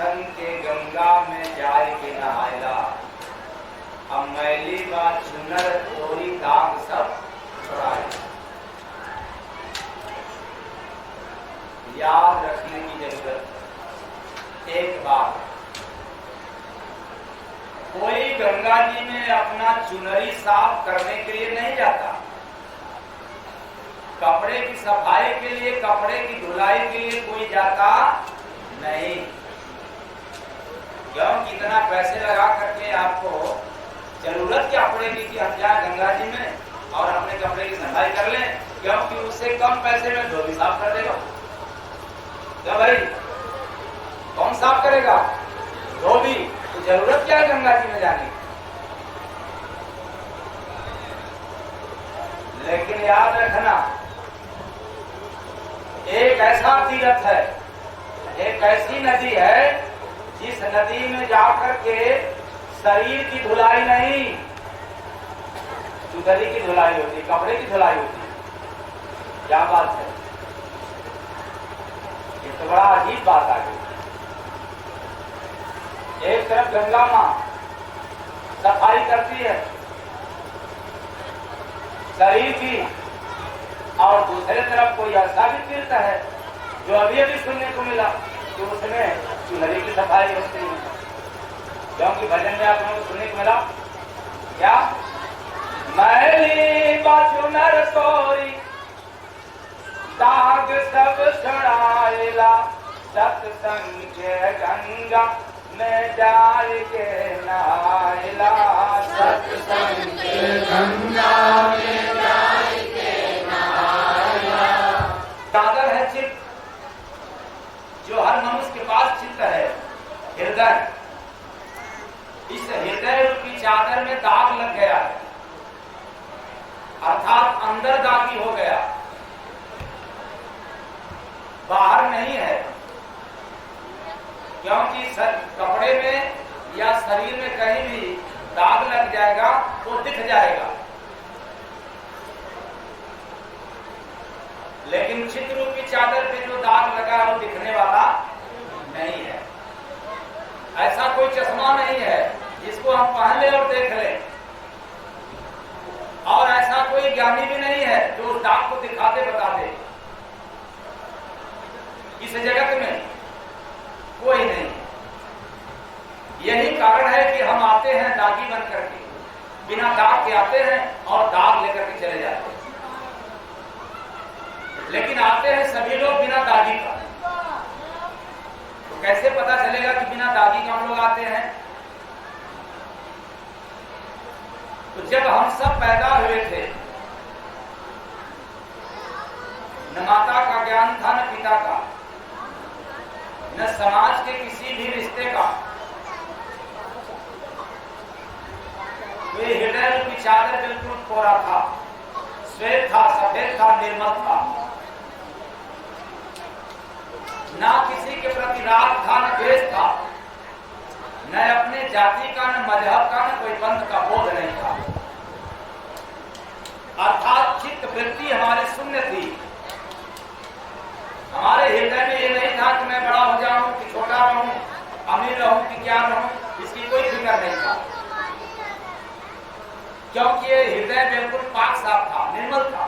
संग के गंगा में जाए के नहायला, अब मैली बा चुनर तोरी दाग सब छुड़ाए। याद रखने की जरूरत है। एक बात, कोई गंगा जी में अपना चुनरी साफ करने के लिए नहीं जाता, कपड़े की सफाई के लिए, कपड़े की धुलाई के लिए कोई जाता नहीं। क्यों? कितना पैसे लगा करके आपको जरूरत क्या पड़ेगी कि हम जाए गंगा जी में और अपने कपड़े की सफाई कर लें? क्योंकि उससे कम पैसे में धोबी साफ कर देगा। क्या भाई, कौन साफ करेगा? धोबी। तो जरूरत क्या है गंगा जी में जाने की? लेकिन याद रखना, एक ऐसा तीर्थ है, एक ऐसी नदी है जिस नदी में जाकर के शरीर की धुलाई नहीं, चुनरी की धुलाई होती, कपड़े की धुलाई होती। क्या बात है, ये तो बड़ा अजीब बात आ गई। एक तरफ गंगा मां सफाई करती है शरीर की, और दूसरे तरफ कोई ऐसा भी तीर्थ है जो अभी अभी सुनने को मिला कि उसमें चुनरी की सफाई होती है। क्योंकि भजन में आप लोगों को सुनने को मिला क्या? मैली चुनर तोरी दाग सब छुड़ाएला, सत्संग के गंगा में जाए के नहाएला, सत्संग के गंगा में जाए के नहाएला। चादर है चित्त, जो हर मनुष्य के पास चित्त है, हृदय। इस हृदय रूपी चादर में दाग लग गया है, अर्थात अंदर दागी हो गया, बाहर नहीं है। क्योंकि कपड़े में या शरीर में कहीं भी दाग लग जाएगा तो दिख जाएगा, लेकिन चित्त रूपी चादर पे जो दाग लगा है वो दिखने वाला नहीं है। ऐसा कोई चश्मा नहीं है जिसको हम पहन ले और देख ले, और ऐसा कोई ज्ञानी भी नहीं है जो उस दाग को दिखा दे, बता दे। इस जगत में कोई नहीं। यही कारण है कि हम आते हैं दागी बन करके, बिना दाग के आते हैं और दाग लेकर के चले जाते हैं। लेकिन आते हैं सभी लोग बिना दागी का, तो कैसे पता चलेगा कि बिना दागी का हम लोग आते हैं? तो जब हम सब पैदा हुए थे, न माता का ज्ञान था न पिता का, न समाज के किसी भी रिश्ते का, वे हृदय रूपी चादर बिल्कुल कोरा था, श्वेत था, सफेद था, निर्मल था। ना किसी के प्रति राग था न द्वेष था, न अपने जाति का, न मजहब का, न कोई पंथ का बोध नहीं था। अर्थात चित्त वृत्ति हमारी शून्य थी। हमारे हृदय में ये नहीं था कि मैं बड़ा हो जाऊं कि छोटा रहूं, अमीर रहूं कि क्या रहूं, इसकी कोई फिक्र नहीं था। क्योंकि ये हृदय बिल्कुल पाक साफ था, निर्मल था,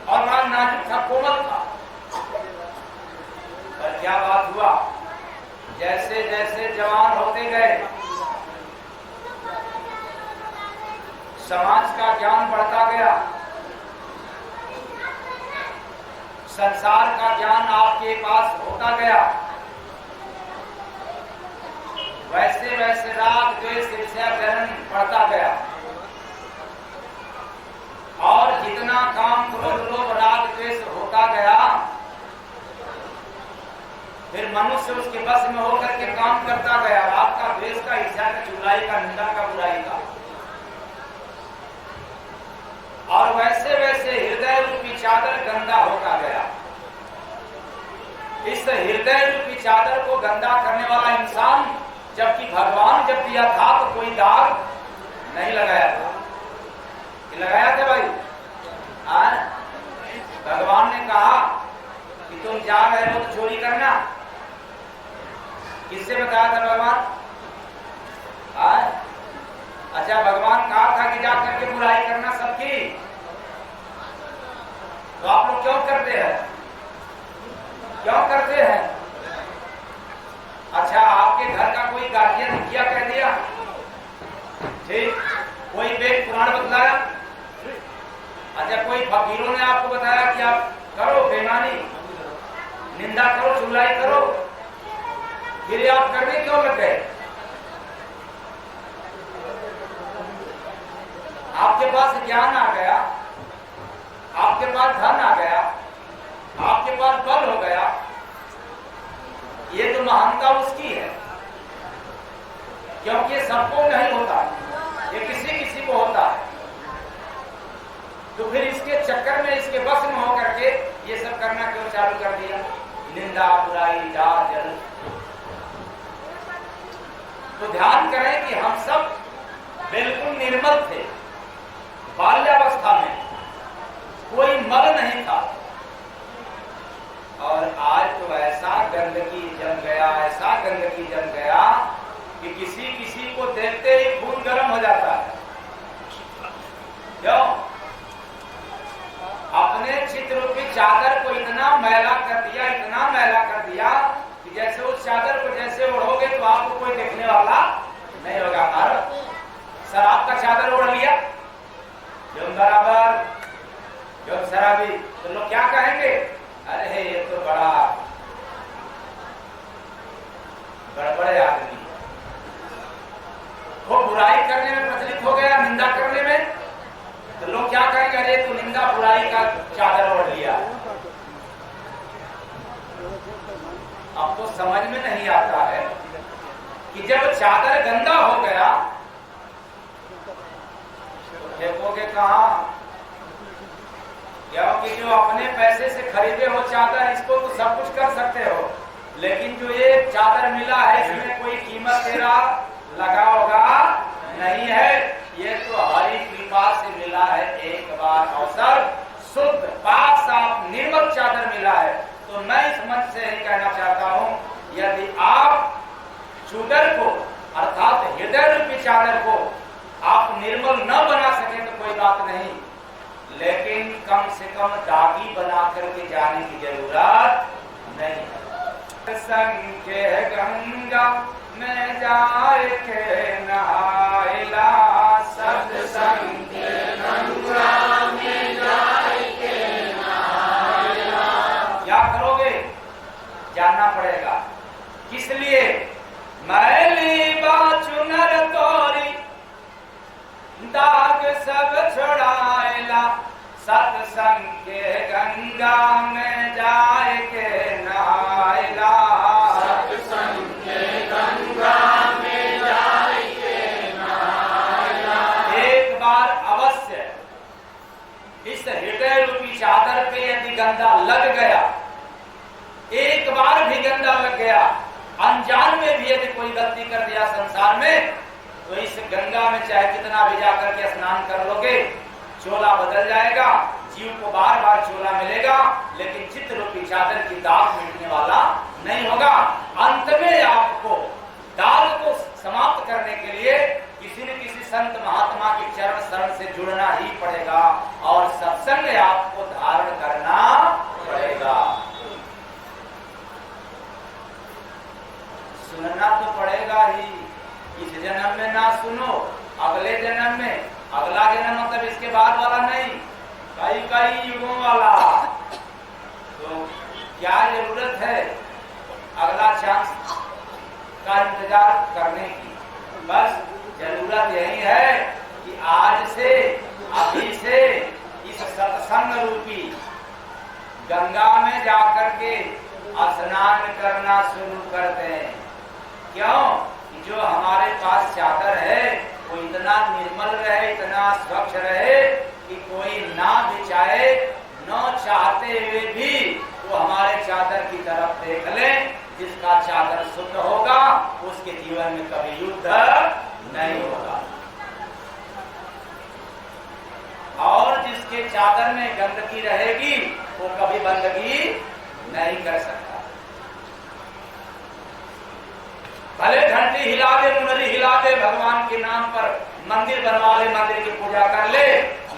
और बड़ा नाजुक था, कोमल था। पर क्या बात हुआ, जैसे जैसे जवान होते गए, समाज का ज्ञान बढ़ता गया, संसार का ज्ञान आपके पास होता गया, वैसे वैसे राग द्वेष ईर्ष्या ग्रहण बढ़ता गया, और जितना काम क्रोध लोभ राग द्वेष होता गया, फिर मनुष्य उसके बस में होकर के काम करता गया, राग का, द्वेष का, ईर्ष्या का, चुगलाई का, निंदा का, बुराई का। और वैसे वैसे हृदय रूपी चादर गंदा होता गया। इस हृदय रूपी चादर को गंदा करने वाला इंसान, जबकि भगवान जब दिया था तो कोई दाग नहीं लगाया था। लगाया था भाई? भगवान ने कहा कि तुम हिजाब है वो तो चोरी करना। किससे बताया था भगवान? अच्छा, भगवान कहा था कि जा करके बुराई करना सबकी, तो आप लोग क्यों करते हैं? क्यों करते हैं? अच्छा, आपके घर का कोई गार्जियन किया कह दिया, ठीक, कोई वेद पुराण बतलाया, अच्छा कोई फकीरों ने आपको बताया कि आप करो बेईमानी, निंदा करो, चुगलाई करो, फिर आप करने क्यों लग गए? आपके पास ज्ञान आ गया, आपके पास धन आ गया, आपके पास बल हो गया, ये तो महानता उसकी है, क्योंकि ये सबको नहीं होता, ये किसी किसी को होता है। तो फिर इसके चक्कर में, इसके बस में होकर के ये सब करना क्यों चालू कर दिया? निंदा, बुराई, डांट, जलन। तो ध्यान करें कि हम सब बिल्कुल निर्मल थे बाल्यावस्था में, कोई मल नहीं था, और आज तो ऐसा गंदगी जम गया, ऐसा गंदगी जम गया कि किसी किसी को देखते ही खून गर्म हो जाता है। क्यों? अपने चित्र रूपी चादर को इतना मैला कर दिया, इतना मैला कर दिया कि जैसे उस चादर को जैसे ओढ़ोगे तो आपको कोई देखने वाला नहीं होगा। शराब का चादर ओढ़ लिया जो बराबर, जो शराबी, तो लोग क्या कहेंगे? अरे ये तो बड़ा गड़बड़े आदमी, वो बुराई करने में प्रचलित हो गया, निंदा करने में, तो लोग क्या कहेंगे? अरे तू निंदा बुराई का चादर ओढ़ लिया। अब तो समझ में नहीं आता है कि जब चादर गंदा हो गया तो फेंकोगे कहां? क्योंकि जो अपने पैसे से खरीदे हो चादर, इसको तो सब कुछ कर सकते हो, लेकिन जो ये चादर मिला है इसमें कोई कीमत तेरा लगा होगा नहीं है, ये तो हरी कृपा से मिला है, एक बार अवसर, शुद्ध पाक साफ निर्मल चादर मिला है। तो मैं इस मंच से ही कहना चाहता हूं, यदि आप चूदर को अर्थात हृदय रूपी चादर को आप निर्मल न बना सके तो कोई बात नहीं, लेकिन कम से कम दागी बना करके जाने की जरूरत नहीं है। संगे गंगा में जाए के नहाइला, सत्संग के गंगा में जाए के नहाइला। क्या करोगे? जानना पड़ेगा। किस लिए? मैली बाचु नर तोरी दाग सब छोड़ाइला, सत्संग के गंगा में जाए के नहाइला, सत्संग के गंगा में जाए के नहाइला। एक बार अवश्य इस हृदय रूपी चादर पे यदि गंदा लग गया, एक बार भी गंदा लग गया, अनजान में भी यदि कोई गलती कर दिया संसार में, तो इस गंगा में चाहे कितना भी जाकर के स्नान कर लोगे, चोला बदल जाएगा, जीव को बार बार चोला मिलेगा, लेकिन चित्त रूपी चादर की दाग मिटने वाला नहीं होगा। अंत में आपको दाग को समाप्त करने के लिए किसी न किसी संत महात्मा के चरण शरण से जुड़ना ही पड़ेगा, और सत्संग आपको धारण करना पड़ेगा। सुनना तो पड़ेगा ही, इस जन्म में ना सुनो, अगले जन्म में, अगला जन्म मतलब इसके बाद वाला नहीं, कई कई युगों वाला। तो क्या जरूरत है अगला चांस का इंतजार करने की? बस जरूरत यही है कि आज से, अभी से इस सत्संग रूपी गंगा में जाकर के स्नान करना शुरू करते हैं। क्यों? जो हमारे पास चादर है वो इतना निर्मल रहे, इतना स्वच्छ रहे कि कोई ना भी चाहे, न चाहते हुए भी वो हमारे चादर की तरफ देख ले। जिसका चादर शुद्ध होगा उसके जीवन में कभी युद्ध नहीं होगा, और जिसके चादर में गंदगी रहेगी वो कभी बंदगी नहीं कर सकता। भले घंटी हिला दे, मुनरी हिला दे, भगवान के नाम पर मंदिर बनवा ले, मंदिर की पूजा कर ले,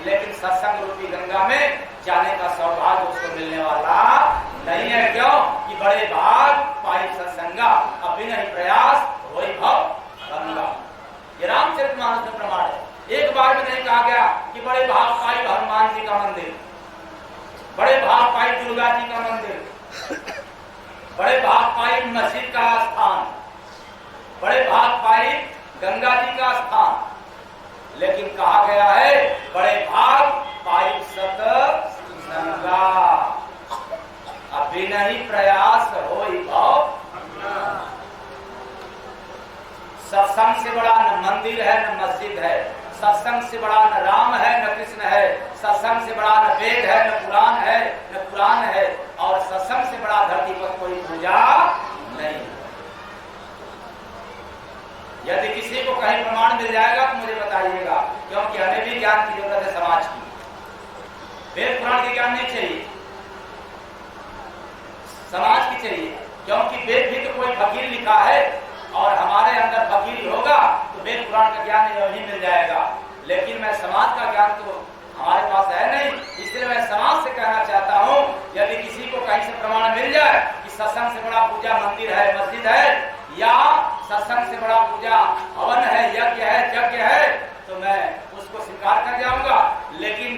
लेकिन सत्संग रूपी गंगा में जाने का सौभाग्य उसको मिलने वाला नहीं है। क्यों कि बड़े भाग पाई सत्संगा, अभी नहीं प्रयास वही भाव गंगा। ये रामचरितमानस में प्रमाण है। एक बार भी नहीं कहा गया कि बड़े भाग पाई हनुमान जी का मंदिर, बड़े भाग पाई दुर्गा जी का मंदिर, बड़े भाग पाई मस्जिद का स्थान, बड़े भाग पाई गंगा जी का स्थान, लेकिन कहा गया है बड़े भाग पाई सत्संगा, अभी नहीं प्रयास होई भाव। सत्संग से बड़ा न मंदिर है न मस्जिद है, सत्संग से बड़ा न राम है न कृष्ण है, सत्संग से बड़ा न वेद है न पुराण है, और सत्संग से बड़ा धरती पर कोई पूजा नहीं। यदि किसी को कहीं प्रमाण मिल जाएगा तो मुझे बताइएगा, क्योंकि हमें भी ज्ञान की जरूरत है समाज की। वेद पुराण की ज्ञान नहीं चाहिए, समाज की चाहिए, क्योंकि वेद भी तो कोई फकीर लिखा है, और हमारे अंदर फकीरी होगा तो वेद पुराण का ज्ञान यही मिल जाएगा। लेकिन मैं समाज का ज्ञान तो हमारे पास है नहीं, इसलिए मैं समाज से कहना चाहता हूँ, यदि किसी को कहीं से प्रमाण मिल जाए कि सत्संग से बड़ा पूजा मंदिर है, मस्जिद है, या सत्संग से बड़ा पूजा हवन है, यज्ञ है, तो मैं उसको स्वीकार कर जाऊंगा। लेकिन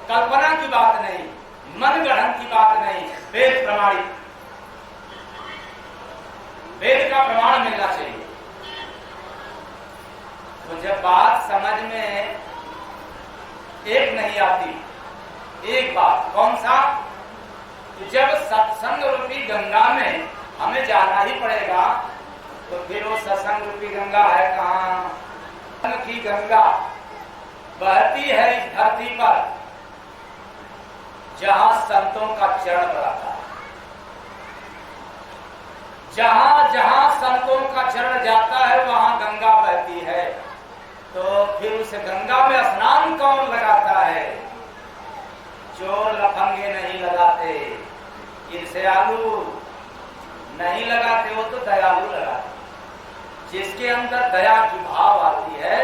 कल्पना की बात नहीं, मन गढ़ंत की बात नहीं, वेद प्रमाणित, वेद का प्रमाण मिलना चाहिए। तो जब बात समझ में एक नहीं आती, एक बात कौन सा, तो जब सत्संग रूपी गंगा में हमें जाना ही पड़ेगा, तो फिर वो सत्संग रूपी गंगा है कहाँ की गंगा बहती है इस धरती पर जहां संतों का चरण पड़ता है, जहां जहां संतों का चरण जाता है वहां गंगा बहती है। तो फिर उस गंगा में स्नान कौन लगाता है? चोर लफंगे नहीं लगाते, ईर्ष्यालु नहीं लगाते, वो तो दयालु लगाते। जिसके अंदर दया की भाव आती है,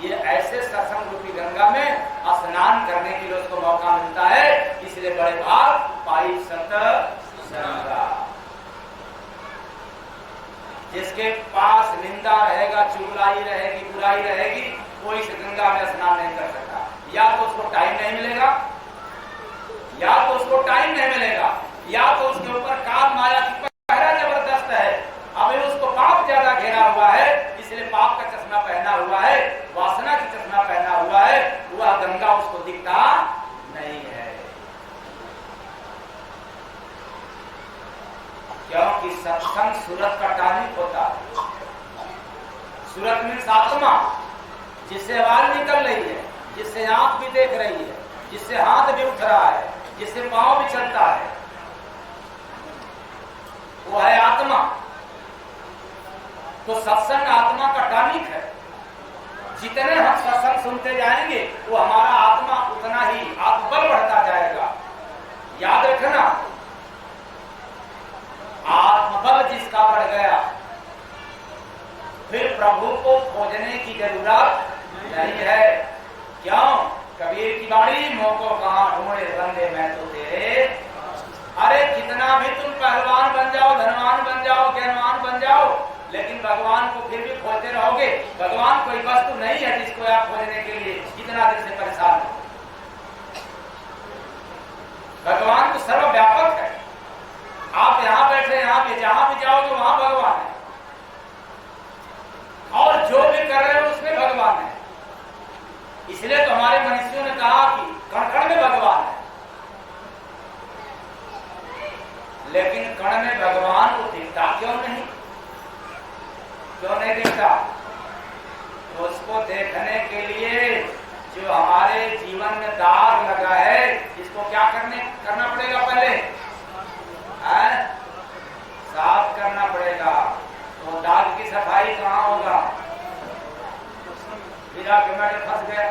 ये ऐसे सत्संग रूपी गंगा में स्नान करने के लिए उसको मौका मिलता है। इसलिए बड़े भाग पाई सत्संगा। जिसके पास निंदा रहेगा, चुगलाई रहेगी, बुराई रहेगी, कोई इस गंगा में स्नान नहीं कर सकता। या तो उसको टाइम नहीं मिलेगा, या तो उसको टाइम नहीं मिलेगा, या तो उसके ऊपर काम माया की पहरा जबरदस्त है, अभी उसको पाप ज्यादा घेरा हुआ है, इसलिए पाप का चश्मा पहना हुआ है, वासना की चश्मा पहना हुआ है, वह गंगा उसको दिखता नहीं है। क्योंकि सत्संग सूरत का टॉनिक होता है। सूरत मीन्स आत्मा, जिससे आवाज निकल रही है, जिससे आंख भी देख रही है, जिससे हाथ भी उठ रहा है, जिससे पांव भी चलता है, वो है आत्मा। तो सत्संग आत्मा का टॉनिक है। जितने हम सत्संग सुनते जाएंगे वो हमारा आत्मा उतना ही आत्मबल बढ़ता जाएगा। याद रखना, आत्मबल जिसका बढ़ गया फिर प्रभु को खोजने की जरूरत नहीं है। क्यों? कबीर की बाणी, मोको कहां ढूंढे बंदे मैं तो तेरे। अरे कितना भी तुम पहलवान बन जाओ, धनवान बन जाओ, ज्ञानवान बन जाओ, लेकिन भगवान को फिर भी खोजते रहोगे। भगवान कोई वस्तु नहीं है जिसको आप खोजने के लिए इतना देर से परेशान हो। भगवान तो सर्वव्यापक है। आप यहाँ बैठे, यहाँ पे जहां भी जाओगे वहां भगवान है, और जो भी कर रहे हो उसमें भगवान है। इसलिए तो हमारे मनीषियों ने कहा कि कण कण में भगवान है। लेकिन कण में भगवान को दिखता क्यों नहीं? क्यों नहीं दिखता? तो उसको देखने के लिए जो हमारे जीवन में दाग लगा है, इसको क्या करना पड़ेगा? पहले साफ करना पड़ेगा। तो दाग की सफाई कहाँ होगा? बिना टमाटर फंस गया।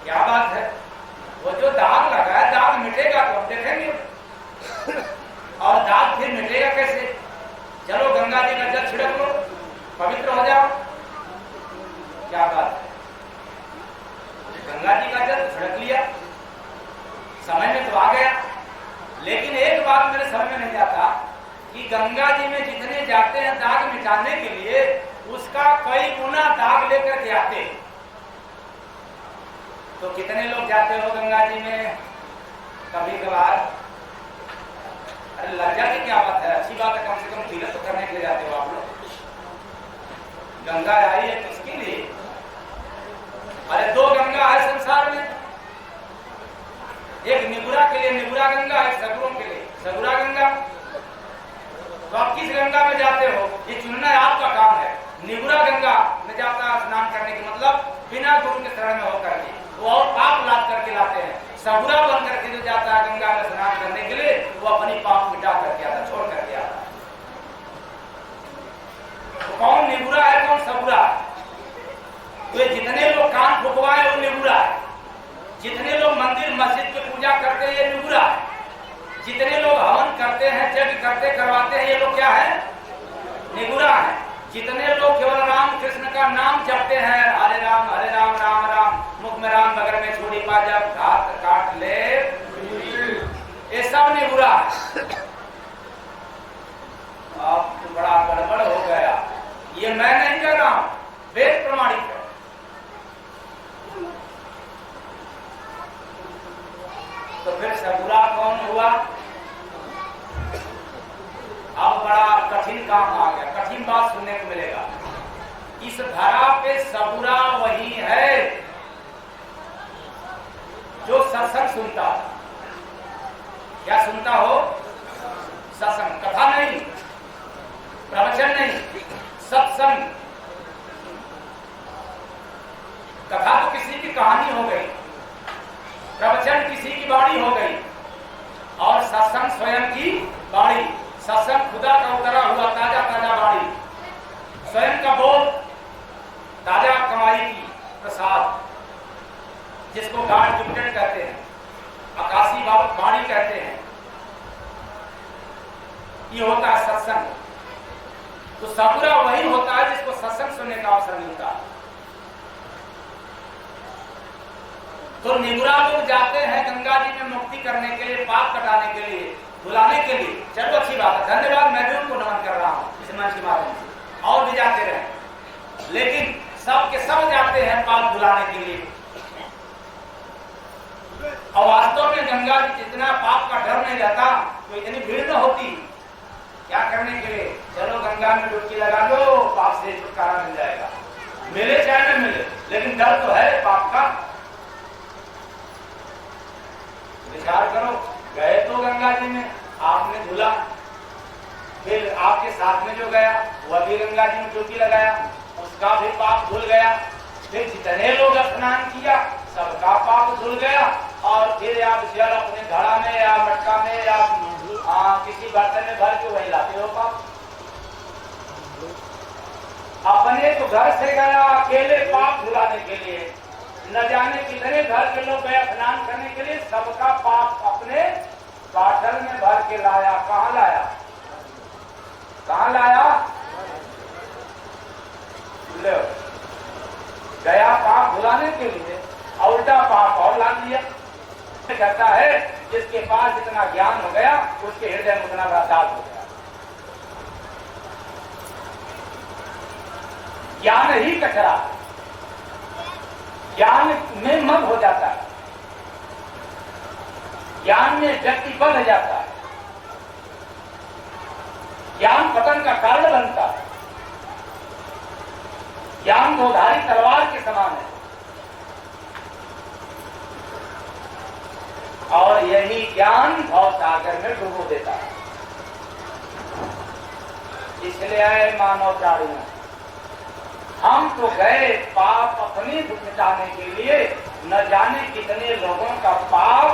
क्या बात है? वो जो दाग लगा है, दाग मिटेगा तो हम देखेंगे, और दाग फिर मिटेगा कैसे? चलो गंगा जी का जल छिड़क लो, पवित्र हो जाओ। क्या बात है, गंगा जी का जल छिड़क लिया, समय में तो आ गया। लेकिन एक बात मेरे समझ में नहीं आता कि गंगा जी में जितने जाते हैं दाग मिटाने के लिए, उसका कई गुना दाग लेकर के आते हैं। तो कितने लोग जाते हो गंगा जी में कभी कभार? अरे लज्जा की क्या बात है, अच्छी बात है, कम से कम तीर्थ तो करने के लिए जाते हो आप लोग। गंगा आई है किसके लिए? अरे दो गंगा है संसार में, एक निगुरा के लिए निगुरा गंगा, एक सगुरों के लिए सगुरा गंगा। तो आप किस गंगा में जाते हो, ये चुनना आपका काम है। निगुरा गंगा में जाता स्नान करने के मतलब बिना गुरु के शरण में होकर के वो और पाप लाद करके लाते हैं। सगुरा बन करके जो जाता है गंगा में स्नान करने के लिए, वो अपनी पाप मिटा करके आता, छोड़ करके आता। तो कौन निगुरा है, कौन सगुरा है? तो जितने लोग कान फुकवाए वो निगुरा है, जितने लोग मंदिर मस्जिद की पूजा करते हैं ये निगुरा है, जितने लोग हवन करते हैं, यज्ञ करते करवाते हैं, ये लोग क्या है? निगुरा है। जितने लोग केवल राम कृष्ण का नाम जपते हैं, हरे राम राम राम, मुख में राम मगर में छोड़ी पा जब घात काट ले, ये सब निगुरा है। अब तो बड़ा गड़बड़ हो गया, ये मैं नहीं कह रहा हूं, वेद प्रमाणित है। तो फिर सगुरा कौन हुआ? अब बड़ा कठिन काम आ गया, कठिन बात सुनने को मिलेगा। इस धरा पे सगुरा वही है जो सत्संग सुनता है। क्या सुनता हो? सत्संग, कथा नहीं, प्रवचन नहीं, सत्संग। कथा तो किसी की कहानी हो गई, प्रवचन किसी की बाणी हो गई, और सत्संग स्वयं की बाणी। सत्संग खुदा का उतरा हुआ ताजा ताजा बाणी, स्वयं का बोल, ताजा कमाई की प्रसाद, जिसको गॉड गिफ्टेड कहते हैं, आकाशी बाणी कहते हैं, ये होता है सत्संग। तो सगुरा वही होता है जिसको सत्संग सुनने का अवसर मिलता है। तो निगुरा लोग जाते हैं गंगा जी में मुक्ति करने के लिए, पाप कटाने के लिए, बुलाने के लिए। चलो अच्छी बात है, धन्यवाद, मैं भी उनको नमन कर रहा हूँ इस मंच के माध्यम से, और भी जाते रहे। लेकिन सब के सब जाते हैं पाप बुलाने के लिए। और वास्तव में गंगा जी जितना पाप का डर नहीं रहता तो इतनी भीड़ न होती। क्या करने के लिए? चलो गंगा में डुबकी लगा लो, पाप से छुटकारा मिल जाएगा, मिले चाहे न मिले, लेकिन डर तो है पाप का। विचार करो, गए तो गंगा जी में, आपने धुला, फिर आपके साथ में जो गया वह भी गंगा जी में डुबकी लगाया, उसका भी पाप धुल गया। फिर जितने लोग स्नान किया सबका पाप धुल गया। और फिर आप जल अपने घड़ा में या मटका में या किसी बर्तन में भर के वही लाते हो पाप। अपने तो घर से गया अकेले पाप धुलाने के लिए, न जाने कितने घर के लोग गए स्नान करने के लिए, सबका पाप अपने बाटल में भर के लाया। कहाँ लाया? कहाँ लाया? लो, गया पाप धुलाने के लिए, उल्टा पाप और ला दिया। कहता है जिसके पास इतना ज्ञान हो गया उसके हृदय में उतना बड़ा दाग हो गया। ज्ञान ही कचरा, ज्ञान में मत हो जाता है, ज्ञान में व्यक्ति बढ़ जाता है, ज्ञान पतन का कारण बनता है। ज्ञान दोधारी तलवार के समान है, और यही ज्ञान भव सागर में डुबो देता है। इसलिए आए मानव प्राणियों, हम तो गए पाप अपने मिटाने के लिए, न जाने कितने लोगों का पाप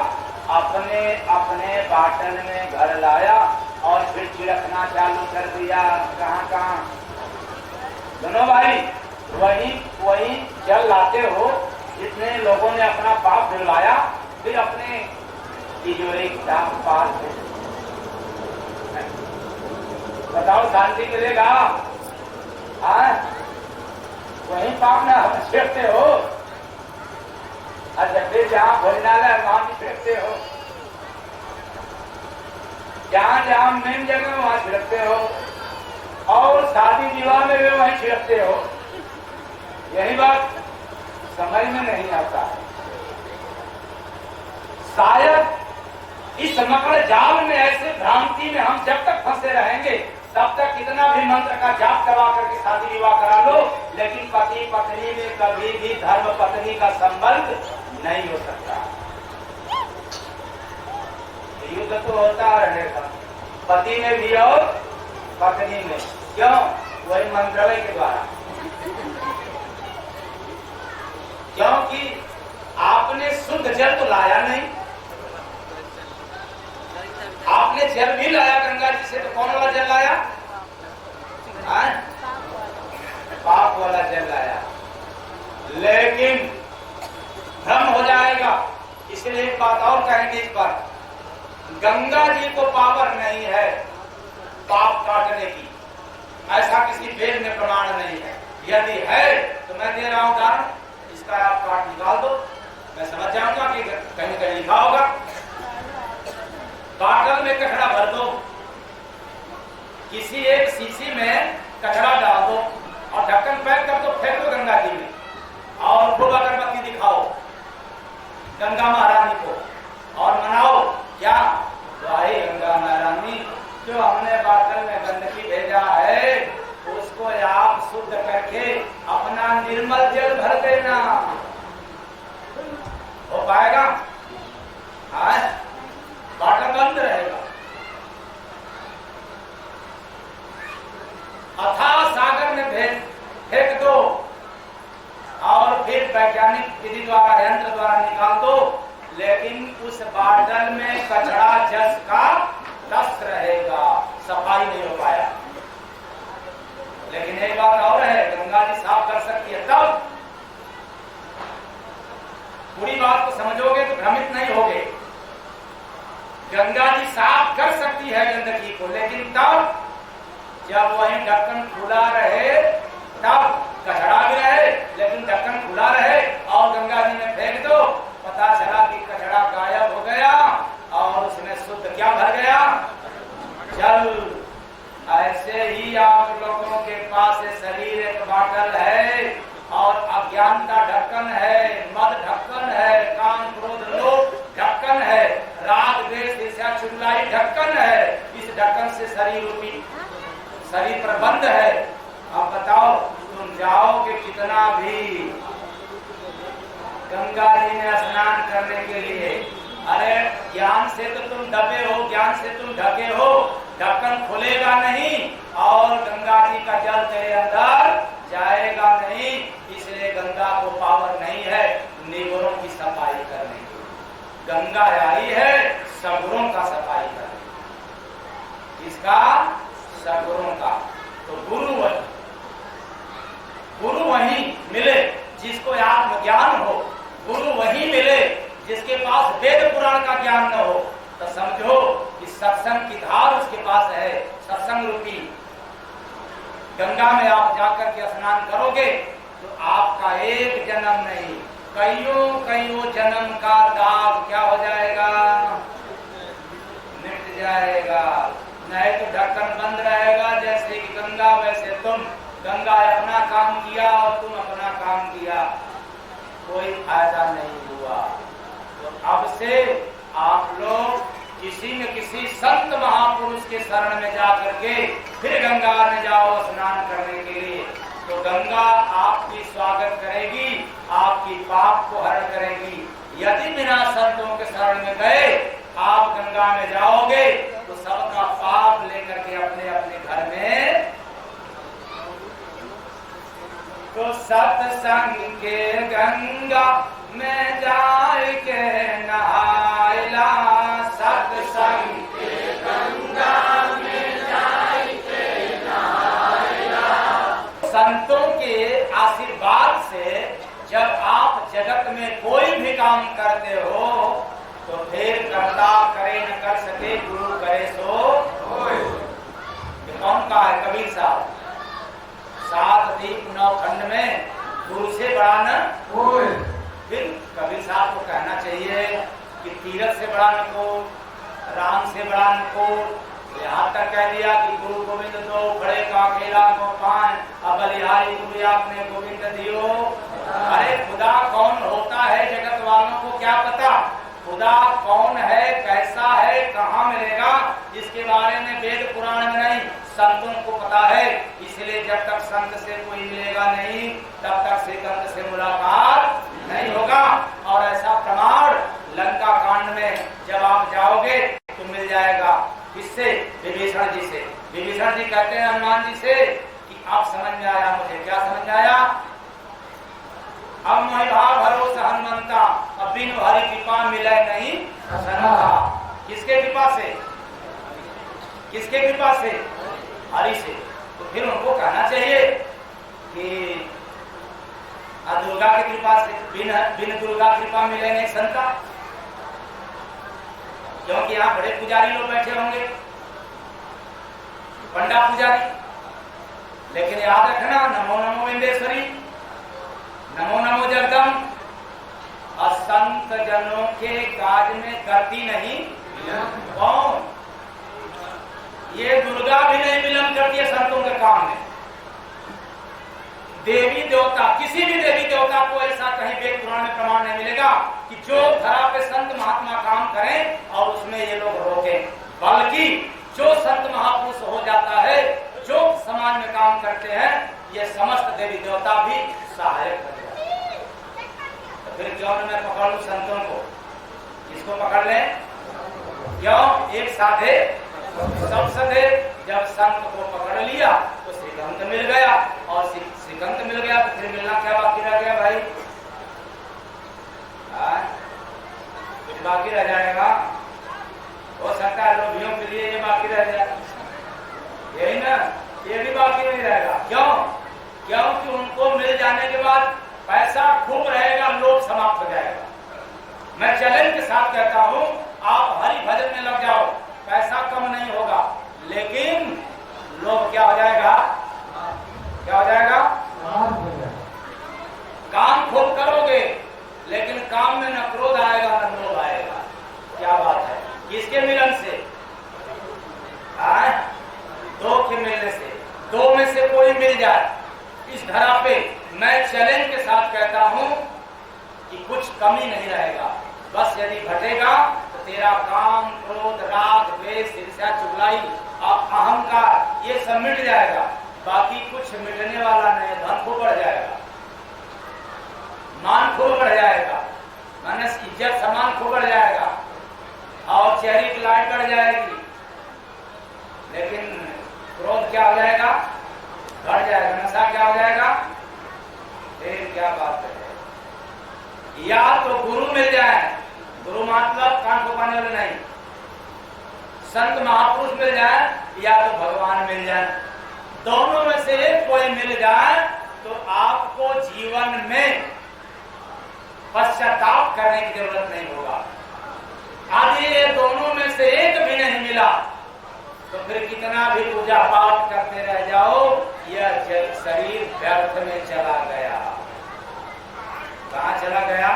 अपने अपने बाटन में घर लाया और फिर छिड़कना चालू कर दिया। कहाँ कहाँ सुनो भाई, वही जल लाते हो जितने लोगों ने अपना पाप धुलवाया, फिर अपने तिजोरी किताब पास बताओ बताओ शांति मिलेगा? वही पाप ना हम छिड़कते हो। अच्छा फिर जहाँ भोजनालय वहां भी छिड़कते हो, जहाँ जहाँ मेन जगह वहां छिड़कते हो, और शादी विवाह में भी वहीं छिड़कते हो। यही बात समझ में नहीं आता। शायद इस मकड़ जाल में, ऐसे भ्रांति में हम जब तक फंसे रहेंगे तब तक कितना भी मंत्र का जाप करवा करके शादी विवाह करा लो, लेकिन पति पत्नी में कभी भी धर्म पत्नी का संबंध नहीं हो सकता। युद्ध तो होता रहेगा पति में भी और पत्नी में। क्यों? वही मंत्रालय के द्वारा। क्योंकि आपने शुद्ध जल तो लाया नहीं, आपने जल भी लाया गंगा जी से, तो कौन वाला जल लाया? पाप वाला जल लाया। लेकिन भ्रम हो जाएगा, इसलिए एक बात और कहेंगे इस पर। गंगा जी को पावर नहीं है पाप काटने की, ऐसा किसी वेद में प्रमाण नहीं है। यदि है तो मैं दे रहा हूं उदाहरण, इसका आप काट निकाल दो, मैं समझ जाऊंगा कि कहीं कहीं लिखा होगा। बाटल में कचरा भर दो, किसी एक शीशी में कचरा डाल दो और ढक्कन पैक कर दो, फेंक दो गंगा जी में, और खूब अगरबत्ती दिखाओ गंगा महारानी को और मनाओ क्या? भाई गंगा महारानी, जो हमने बाटल में गंदगी भेजा है उसको आप शुद्ध करके अपना निर्मल जल भर देना। हो पाएगा? बाटल बंद रहेगा। अथाह सागर में फेंक दो और फिर वैज्ञानिक विधि द्वारा, यंत्र द्वारा निकाल दो, लेकिन उस बाटल में कचरा जस का तस रहेगा, सफाई नहीं हो पाया। लेकिन एक बात और है, गंगा जी साफ कर सकती है तब। पूरी बात को समझोगे तो भ्रमित नहीं होगे। गंगा जी साफ कर सकती है गंदगी को, लेकिन तब जब वही ढक्कन खुला रहे, तब कचरा भी रहे लेकिन ढक्कन खुला रहे, और गंगा जी में फेंक दो, पता चला कि कचरा गायब हो गया और उसमें शुद्ध क्या भर गया? जल। ऐसे ही आप लोगों के पास शरीर एक बाटल है और अज्ञानता ढक्कन है, मद ढक्कन है, काम क्रोध लोभ ढक्कन है, राग द्वेष ईर्ष्या चुगलाई ढक्कन है। इस ढक्कन से शरीर पर बंद है। अब बताओ तुम जाओगे कितना भी गंगा जी में स्नान करने के लिए, अरे ज्ञान से तो तुम दबे हो, ज्ञान से तुम ढके हो, ढक्कन खुलेगा नहीं और गंगा जी का जल तेरे अंदर जाएगा नहीं। इसलिए गंगा को पावर नहीं है निगुरों की सफाई करने की। गंगा आई है सगुरों का सफाई करने। इसका सगुरों का। तो गुरु वही मिले जिसको आत्मज्ञान हो, गुरु वही मिले जिसके पास वेद पुराण का ज्ञान न हो। तो समझो कि सत्संग की धार उसके पास है, सत्संग रूपी। गंगा में आप जाकर के स्नान करोगे तो आपका एक जन्म नहीं, कईयों जन्म का दाग क्या हो जाएगा? मिट जाएगा। नहीं तो ढक्कन बंद रहेगा, जैसे कि गंगा वैसे तुम। गंगा अपना काम किया और तुम अपना काम किया, कोई फायदा नहीं हुआ। तो अब से आप लोग किसी न किसी संत महापुरुष के शरण में जाकर के फिर गंगा में जाओ स्नान करने के लिए। तो गंगा आपकी स्वागत करेगी, आपकी पाप को हरण करेगी। यदि बिना संतों के शरण में गए आप गंगा में जाओगे तो सबका पाप लेकर के अपने अपने घर में। तो सत्संग के गंगा में जाए के नहायला, सत्संग के गंगा में जाए के नहायला। संतों के आशीर्वाद से जब आप जगत में कोई भी काम करते हो तो फिर कर्ता करे न कर सके, गुरु करे सो होय। कौन कहा बड़ा नको, राम से बड़ा नको, यहाँ तक कह दिया कि गुरु गोविंद दो बड़े का अकेला को पान, अब बलिहारी गुरु आपने गोविंद दियो। अरे खुदा कौन होता है जगत वालों को क्या पता? खुदा कौन है, कैसा है, कहाँ मिलेगा, इसके बारे में वेद पुराण में नहीं, संतों को पता है। इसलिए जब तक संत से कोई मिलेगा नहीं, तब तक श्रीकांत से मुलाकात नहीं होगा। और ऐसा प्रमाण लंका कांड में जब आप जाओगे तो मिल जाएगा। किससे? विभीषण जी से। विभीषण जी कहते हैं हनुमान जी से कि आप समझ में आया मुझे। क्या समझ में आया? अब मोहि भाव भरोसा हनुमंता, अब बिन हरि कृपा मिले नहीं सनता। किसके कृपा से? किसके कृपा से? हरि से। तो फिर उनको कहना चाहिए कि दुर्गा की कृपा से, बिन दुर्गा कृपा मिले नहीं संता। क्योंकि यहाँ बड़े पुजारी लोग बैठे होंगे, पंडा पुजारी, लेकिन याद रखना नमो नमो विंदेश्वरी, नमो नमो जगदम असंत जनों के काज में करती नहीं कौन? ये दुर्गा भी नहीं विलंब करती है संतों के काम में। देवी देवता, किसी भी देवी देवता को ऐसा कहीं वेद पुराण में प्रमाण नहीं मिलेगा कि जो धरा पे संत महात्मा काम करें और उसमें ये लोग रोकें। बल्कि जो संत महापुरुष हो जाता है, जो समाज में काम करते हैं, ये समस्त देवी देवता भी सहायक हो जाते हैं। तो फिर क्यों न मैं पकड़ लूं संतों को? किसको पकड़ लें? क्यों? एक साधे सब सधे। जब संत को पकड़ लिया तो श्रीकांत मिल गया, और श्रीकांत मिल गया तो फिर मिलना क्या बाकी रह गया भाई? कुछ बाकी रह जाएगा? हो सकता है लोभियों के लिए ये बाकी रह जाए, यही ना, ये भी बाकी नहीं रहेगा। क्यों? क्योंकि उनको मिल जाने के बाद पैसा खूब रहेगा, लोभ समाप्त हो जाएगा। मैं चैलेंज के साथ कहता हूं, आप हरि भजन में लग जाओ, पैसा कम नहीं होगा, लेकिन लोभ क्या हो जाएगा? क्या हो जाएगा? काम खूब करोगे, लेकिन काम में न क्रोध आएगा न लोभ आएगा। क्या बात है? किसके मिलन से? दो के मिलने से। दो में से कोई मिल जाए इस धरा पे, मैं चैलेंज के साथ कहता हूं कि कुछ कमी नहीं रहेगा। बस यदि घटेगा तो तेरा काम, क्रोध, राग, द्वेष, ईर्ष्या, चुगलाई, अहंकार, ये सब मिट जाएगा। बाकी कुछ मिटने वाला नहीं। धन खूब बढ़ जाएगा, मान खूब बढ़ जाएगा, मानस इज्जत सम्मान खूब बढ़ जाएगा, और चेहरे की लाइट बढ़ जाएगी। लेकिन क्रोध क्या हो जाएगा? बढ़ जाएगा। नशा क्या हो जाएगा? फिर क्या बात है? या तो गुरु मिल जाए, गुरु मतलब कान को पाने वाले नहीं, संत महापुरुष मिल जाए, या तो भगवान मिल जाए। दोनों में से एक कोई मिल जाए तो आपको जीवन में पश्चाताप करने की जरूरत नहीं होगा। आदि ये दोनों में से एक भी नहीं मिला तो फिर कितना भी पूजा पाठ करते रह जाओ, यह शरीर व्यर्थ में चला गया। कहाँ चला गया?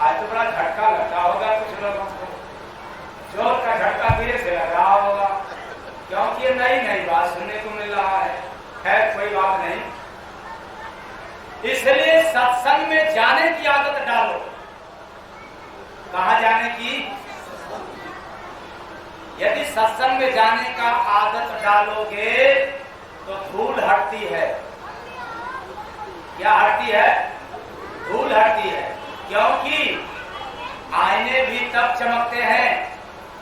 आज तो बड़ा झटका लगता होगा कुछ लोगों को, जोर का झटका धीरे से लग रहा होगा, क्योंकि ये नई नई बात सुनने को मिल रहा है। खैर कोई बात नहीं, इसलिए सत्संग में जाने की आदत डालो। कहाँ जाने की? यदि सत्संग में जाने का आदत डालोगे तो धूल हटती है। क्या हटती है? धूल हटती है। क्योंकि आईने भी तब चमकते हैं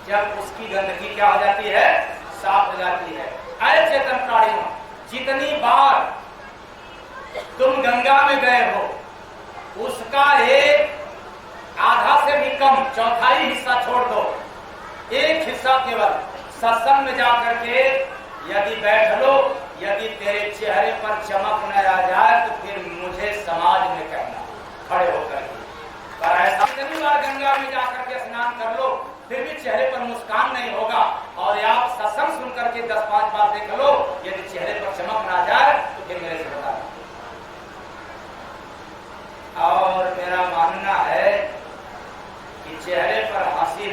जब उसकी गंदगी क्या हो जाती है? साफ हो जाती है। अरे चेतन प्राणियों, जितनी बार तुम गंगा में गए हो, उसका एक आधा से भी कम, चौथाई हिस्सा छोड़ दो, एक हिस्सा केवल सत्संग में जाकर के यदि बैठ लो, यदि तेरे चेहरे पर चमक न आ जाए तो फिर मुझे समाज में कहना खड़े होकर। पर ऐसा कितनी बार गंगा में जाकर के स्नान कर लो, फिर भी चेहरे पर मुस्कान नहीं होगा। और आप सत्संग सुन करके 10-5 बार देख लो, यदि चेहरे पर चमक ना जाए तो फिर मेरे से बता। और मेरा मानना है कि चेहरे पर हंसी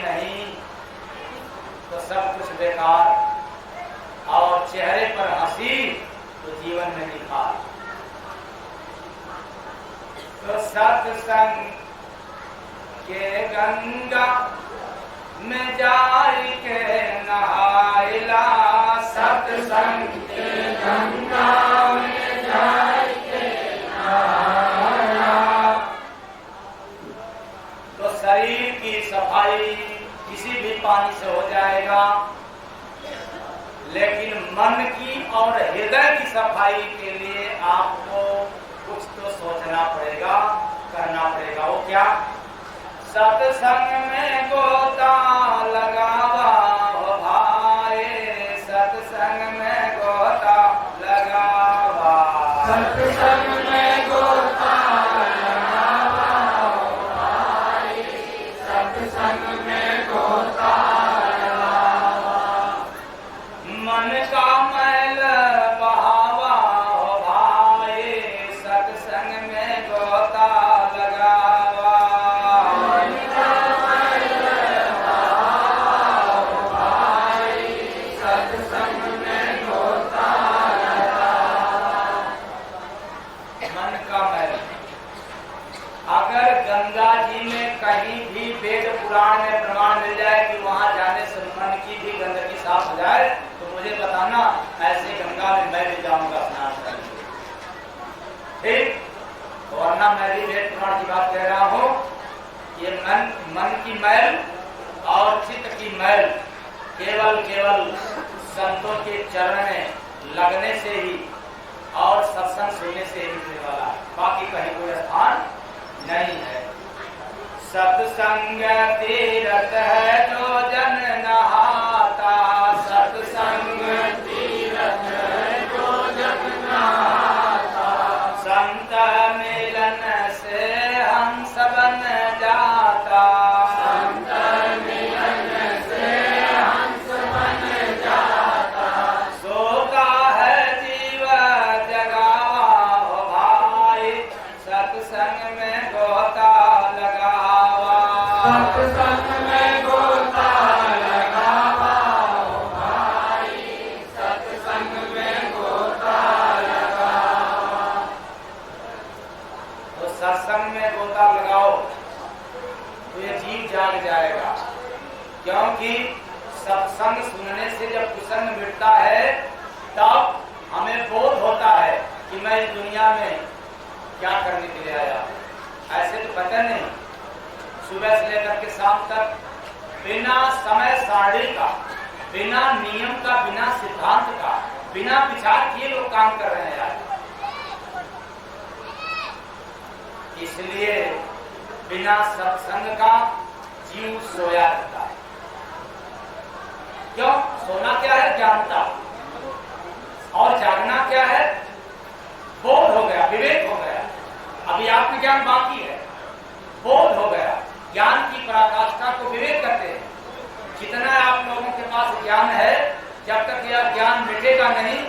सत्संग के गंगा में जाई के नहाइला, सत्संग के गंगा में जाई के नहाइला। तो शरीर की सफाई किसी भी पानी से हो जाएगा, लेकिन मन की और हृदय की सफाई के लिए आपको कुछ तो सोचना पड़ेगा, करना पड़ेगा। वो क्या? सत्संग में गोता लगावा हो भाई, सत्संग में गोता लगावा, सत्संग में गोता लगावा हो भाई, सत्संग में गोता लगावा। मन का मैल बहावा हो भाई, सत्संग में गोता लगावा। मन का मैल बहावा हो भाई, सत्संग में गोता लगावा। मन का मैल, अगर गंगा जी में कहीं भी वेद पुराण में प्रमाण मिल जाए कि वहां जाने से मन की भी गंदगी साफ हो जाए, तो मुझे बताना, ऐसे गंगा में मैं भी जाऊंगा स्नान करने। ठीक? वरना मैं भी वेद पुराण की बात कह रहा हूँ। ये मन की मैल और चित्त की मैल केवल संतों के चरण में लगने से ही और सत्संग सुनने से ही मिलने वाला है, बाकी कहीं कोई स्थान नहीं है। सत्संग तीरथ है जो जन नहाता, सत्संग तीरथ है जो जन नहाता। संत मिलन से हम सबन जाता, संत मिलन से हम सबन जाता। सोता है जीव जगावा हो भाई, सत्संग में गोता लगावा, सत्संग में गोता लगावा हो भाई, सत्संग में गोता लगावा। तो सत्संग में गोता लगाओ तो ये जीव जाग जाएगा, क्योंकि सत्संग सुनने से जब कुसंग मिटता है तब हमें बोध होता है कि मैं इस दुनिया में क्या करने के लिए आया। ऐसे तो पता नहीं, सुबह से लेकर के शाम तक बिना समय सारणी का, बिना नियम का, बिना सिद्धांत का, बिना विचार किए लोग काम कर रहे हैं यार। इसलिए बिना सत्संग का जीव सोया रहता है। क्यों? सोना क्या है? ज्ञानता। और जागना क्या है? बोध हो गया, विवेक हो गया। अभी आत्मज्ञान बाकी है, बोध हो गया। ज्ञान की पराकाष्ठा को विवेक कहते हैं। जितना आप लोगों के पास ज्ञान है, जब तक यह ज्ञान मिटेगा नहीं,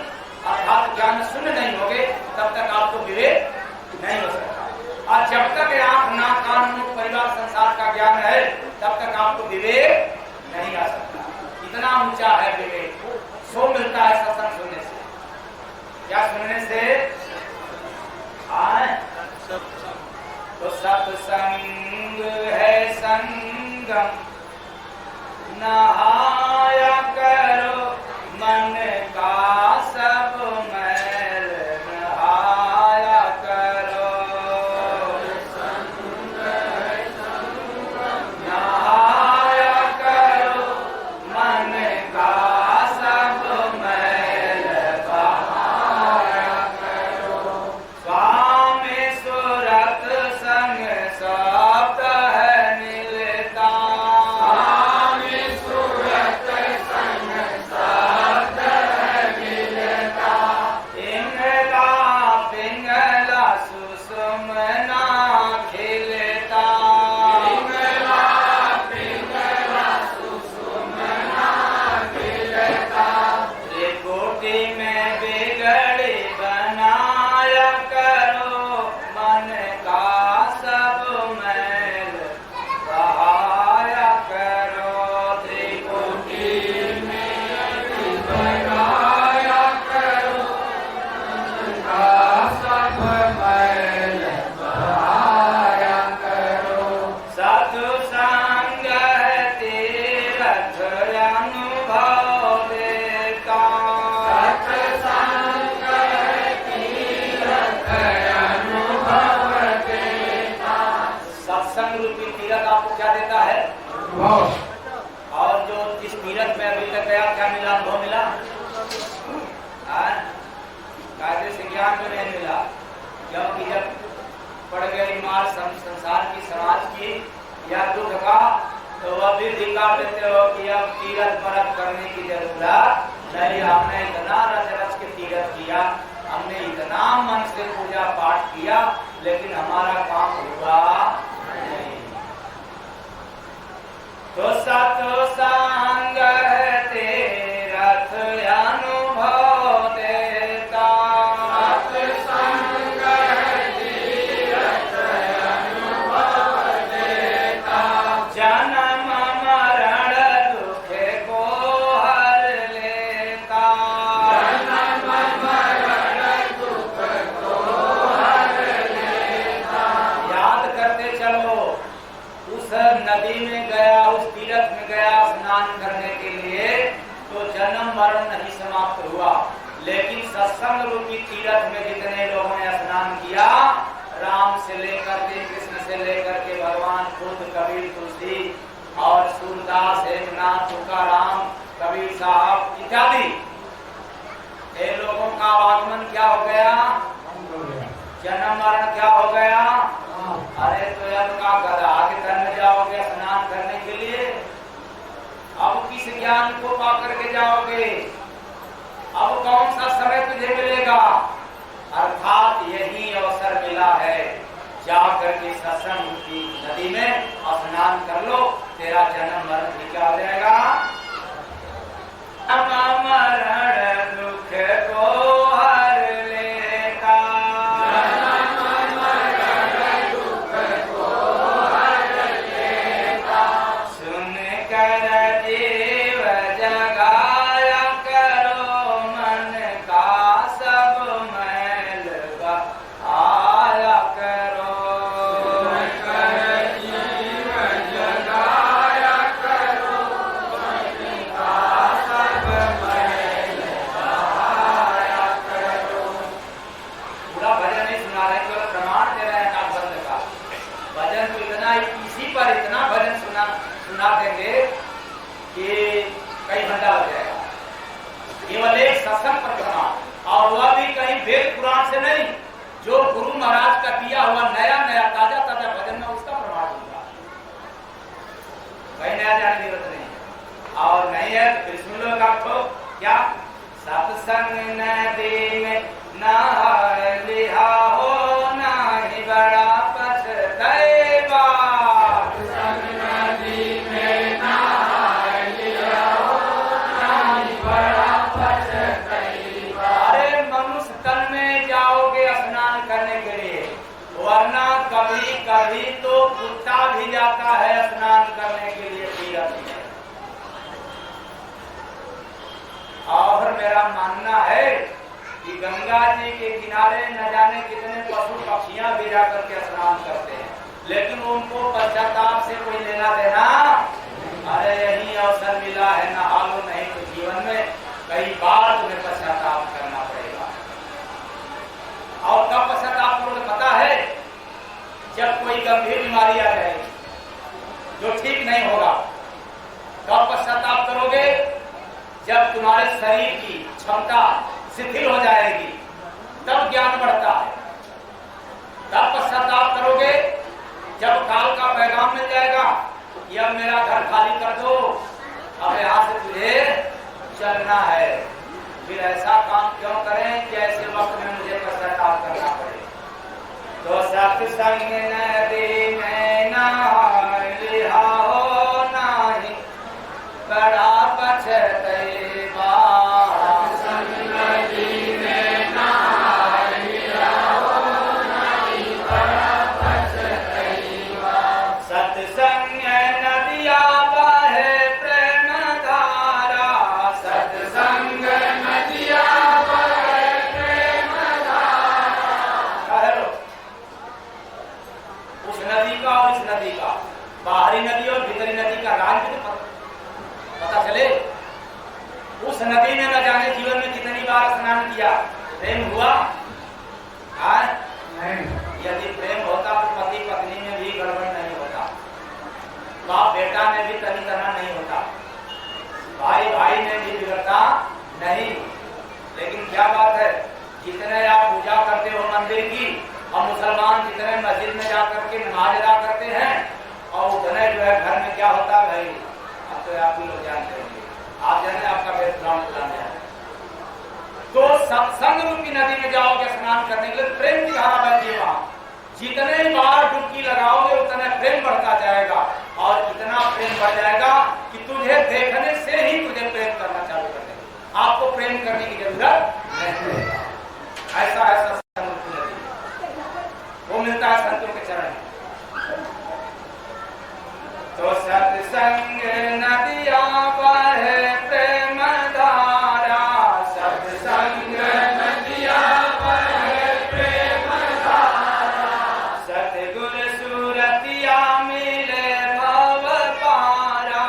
अर्थात ज्ञान शून्य नहीं होगे, तब तक आपको विवेक नहीं हो सकता। और जब तक आंख, नाक, कान, मुख, परिवार, संसार का ज्ञान है, तब तक आपको विवेक नहीं आ सकता। इतना ऊंचा है विवेक, सो मिलता है सत्संग सुनने से। क्या सुनने से? तो सत्संग है संगम, नहाया करो मन का सब मैल, नहाया करो। नहाया करो मन का और जो इस तीरथ में अभी तक गया क्या मिला, अनुभव मिला? कायदे से ज्ञान में नहीं मिला, क्योंकि जब पड़ गई मार संसार की, समाज की या दुख का, तो वह भी धिक्कार देते हो कि अब तीरथ व्रत करने की जरूरत नहीं। हमने इतना रच रच के तीरथ किया, हमने इतना मन से पूजा पाठ किया, लेकिन हमारा काम हुआ नहीं। तो सतो संग तीरथ अनुभव देता, सत्संग तीरथ अनुभव देता, जन्म मरण दुख को हर लेता, जन्म मरण दुख को हर लेता। याद करते चलो, उस नदी में गया, उस तीरथ में गया स्नान करने के लिए, तो जन्म मरण नहीं समाप्त हुआ, लेकिन सत्संग रूपी तीरथ में जितने लोगों ने स्नान किया, राम से लेकर के, कृष्ण से लेकर के भगवान खुद, कबीर, तुलसी और सूरदास, एकनाथ, तुकाराम, कबीर साहब इत्यादि, ये लोगों का आगमन क्या हो गया? जन्म मरण क्या हो गया? अरे तो अब का गधा के तन में जाओगे स्नान करने के लिए? अब किस ज्ञान को पा करके जाओगे? अब कौन सा समय तुझे मिलेगा? अर्थात यही अवसर मिला है, जाकर के सत्संग की नदी में स्नान कर लो, तेरा जन्म मरण भी क्या हो जाएगा? मरण दुख को हर लेता, सुन कर जीव जगाया करो मन का सब मैल आया करो, सुन कर जीव जगाया करो मन का सब मैल आया करो। पूरा भजन नहीं सुना रहे, केवल प्रमाण दे रहे हैं नागबंध का। भजन तो इतना, इसी पर इतना भजन सुना देंगे कि कई घंटा लग जाएगा, केवल एक सत्संग पर प्रमाण, और वह भी कहीं वेद पुराण से नहीं, जो गुरु महाराज का दिया हुआ नया नया ताजा ताजा भजन में उसका प्रमाण दूंगा, कहीं नया जाने की जरूरत नहीं। और नहीं है तो फिर सुन लो आपको क्या? सत्संग नदी में नहा लिया हो, नाही बड़ा पछतैबा, सत्संग नदी में नहा लिया हो, नाही बड़ा पछतैबा। अरे मनुष्य तन में जाओगे स्नान करने के लिए, वरना कभी कभी तो कुत्ता भी जाता है स्नान करने के लिए तीरथ में। और मेरा मानना है कि गंगा जी के किनारे न जाने कितने पशु पक्षियां भी जाकर के स्नान करते हैं, लेकिन उनको पश्चाताप से कोई लेना देना। अरे यही अवसर मिला है, नहा लो, नहीं तो जीवन में कई बार तुम्हें पश्चाताप करना पड़ेगा। और कब पश्चाताप करोगे पता है? जब कोई गंभीर बीमारी आ जाएगी जो ठीक नहीं होगा। कब पश्चाताप करोगे? जब तुम्हारे शरीर की क्षमता शिथिल हो जाएगी, तब ज्ञान बढ़ता है। तब पश्चाताप करोगे जब काल का पैगाम मिल जाएगा कि अब मेरा घर खाली कर दो, अब यहाँ से तुझे चलना है। फिर ऐसा काम क्यों करें कि ऐसे वक्त में मुझे पश्चाताप करना पड़े? तो सत्संग नदी में नहा लिया हो, नाही बड़ा पछतैबा, सत्संग नदी में नहा लिया हो, नाही बड़ा पछतैबा। सत्संग नदिया बहे प्रेम धारा, सत्संग नदिया बहे प्रेम धारा। उस नदी का और इस नदी का, बाहरी नदी और भीतरी नदी का राज भी तो पता चले। उस नदी में न जाने जीवन में कितनी बार स्नान किया, प्रेम हुआ? नहीं। यदि प्रेम होता तो पति पत्नी में भी गड़बड़ नहीं होता, बाप बेटा में भी नुकसान नहीं होता, भाई भाई में भी बिगड़ता नहीं। लेकिन क्या बात है, जितने आप पूजा करते हो मंदिर की, और मुसलमान जितने मस्जिद में जा करके नमाज अदा करते हैं, और उतने जो है घर में क्या होता है भाई, अब तो आप ही लोग जानते होंगे, आप जाने आपका पेट फुलाने है। तो सत्संग रूपी नदी में जाओगे स्नान करने के लिए, प्रेम की धारा बहती है वहां। जितने बार डुबकी लगाओगे उतना प्रेम बढ़ता जाएगा, और इतना प्रेम बढ़ जाएगा कि तुझे देखने से ही तुझे प्रेम करना चालू कर देगा, आपको प्रेम करने की जरूरत नहीं है। ऐसा है सत्संग रूपी नदी, वो मिलता है संतों के चरण में। तो सत्संग नदिया बहे प्रेम धारा, सत्संग नदिया बहे प्रेम धारा, सतगुरु सूरतिया मिले भव पारा,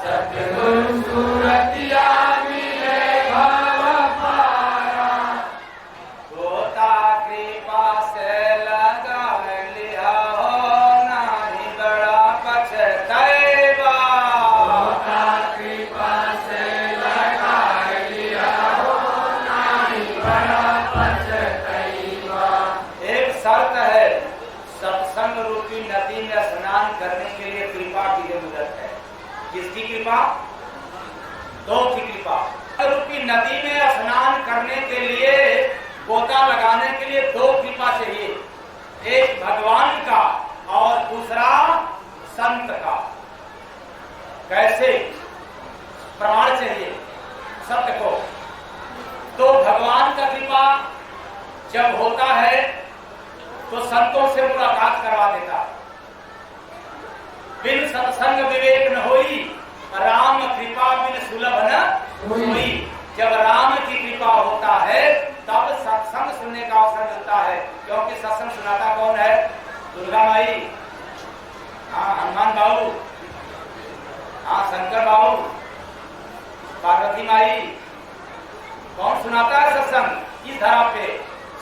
सतगुरु सूरतिया मिले भव पारा, गोता कृपा से लगा लिया हो नाही बड़ा पछताएगा, गोता कृपा से लगा लिया हो नाही बड़ा पछताएगा। एक शर्त है, सत्संग रूपी नदी में स्नान करने के लिए कृपा की जरूरत है। किसकी कृपा? दो की कृपा। रूपी नदी में स्नान करने के लिए, गोता लगाने के लिए दो कृपा चाहिए, एक भगवान का और दूसरा संत का। कैसे? प्रमाण चाहिए सत्य को। तो भगवान का कृपा जब होता है तो संतों से मुलाकात करवा देता। बिन सत्संग विवेक न होई, राम कृपा बिन सुलभ न होई। जब राम की कृपा होता है तब सत्संग सुनने का अवसर मिलता है, क्योंकि सत्संग सुनाता कौन है? दुर्गा माई, हाँ हनुमान बाबू, हाँ शंकर बाबू, पार्वती माई। कौन सुनाता है सत्संग? इस धरा पे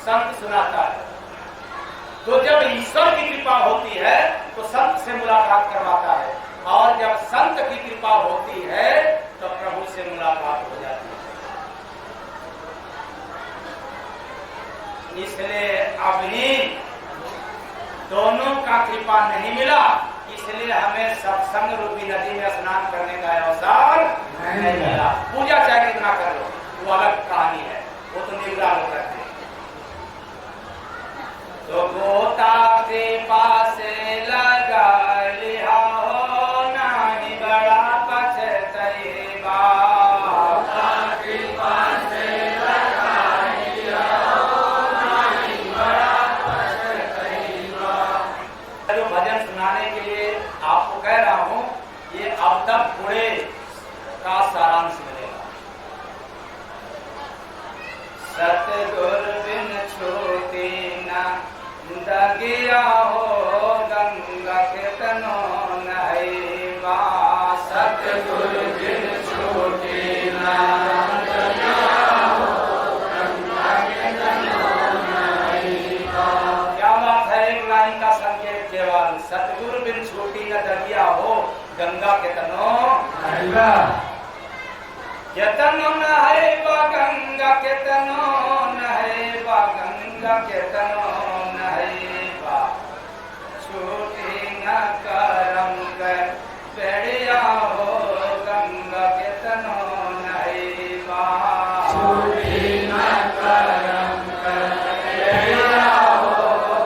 संत सुनाता है। तो जब ईश्वर की कृपा होती है तो संत से मुलाकात करवाता है, और जब संत की कृपा होती है तो प्रभु से मुलाकात हो जाती है। इसलिए अभी दोनों का कृपा नहीं मिला, इसलिए हमें सत्संग रूपी नदी में स्नान करने का अवसर नहीं मिला। पूजा चाहे कितना कर लो, वो अलग कहानी है, वो तो निगरान करते हैं। तो गोता के पास लगा लिया हो नाही बड़ा पछताएगा, गोता के पास लगा लिया हो नाही बड़ा पछताएगा। जो भजन सुनाने के लिए आपको कह रहा हूँ, ये अब तक पूरे का सारांश मिलेगा। सतगुरु बिन छोटे ना दगिया हो गंगा के तनो नहैबा, सतगुरु बिन छोटे ना दगिया हो गंगा के तनो नहैबा। क्या बात है, एक लाइन का संकेत केवल, सतगुरु बिन छोटी न दगिया हो गंगा के तनो नहैबा। यतनो नहैबा गंगा के तनो नहैबा, गंगा के तनो नहैबा, छोटी न करम के बेड़िया हो गंगा के तनो नहैबा, छोटी न करम के बेड़िया हो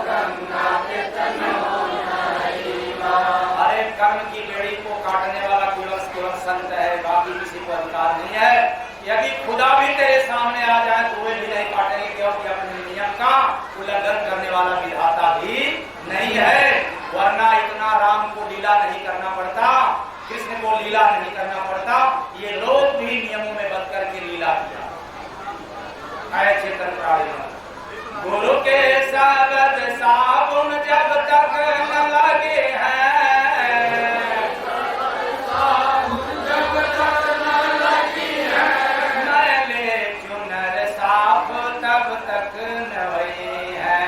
गंगा के तनो नहैबा। अरे कर्म की बेड़ी को काटने वाला केवल संत है, बाकी किसी को अधिकार नहीं है। यदि खुदा भी तेरे सामने आ जाए तो वे भी नहीं काटेंगे, क्योंकि अपने नियम का उल्लंघन करने वाला विधाता भी नहीं है। वरना इतना राम को लीला नहीं करना पड़ता, कृष्ण को लीला नहीं करना पड़ता, ये लोग भी नियमों में बंद करके लीला किया। आए चेतन प्राणी गुरु के शब्द साबुन जब तक न लगे हैं, तब तक नवई है,